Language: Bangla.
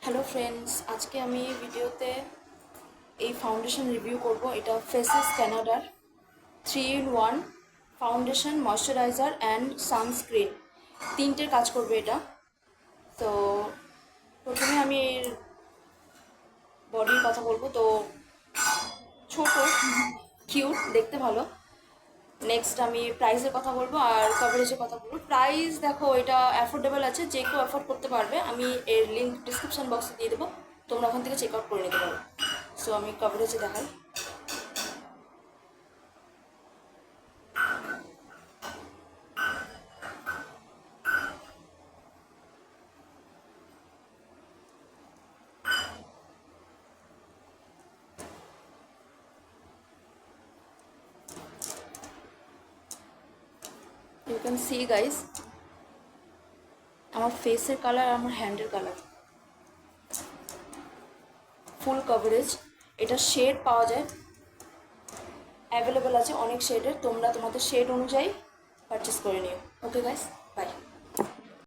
হ্যালো ফ্রেন্ডস, আজকে আমি ভিডিওতে এই ফাউন্ডেশন রিভিউ করব। এটা ফেসেস ক্যানাডার 3 in 1 foundation, moisturizer and sunscreen, তিনটের কাজ করবে এটা। তো প্রথমে আমি এর বডির কথা বলবো। তো ছোট, কিউট, দেখতে ভালো। নেক্সট আমি প্রাইসের কথা বলবো আর কভারেজের কথা বলবো। প্রাইস দেখো, এটা অ্যাফোর্ডেবল আছে, যে কেউ অ্যাফোর্ড করতে পারবে। আমি এর লিঙ্ক ডিসক্রিপশন বক্সে দিয়ে দেবো, তোমরা ওখান থেকে চেক আউট করে নিতে পারো। সো আমি কভারেজে দেখাই। ইউ ক্যান সি গাইস, আমার ফেসের কালার, আমার হ্যান্ডের কালার, ফুল কভারেজ। এটা শেড পাওয়া যায়, অ্যাভেলেবেল আছে অনেক শেডের। তোমরা তোমাদের শেড অনুযায়ী পারচেস করে নিও। Okay guys, by.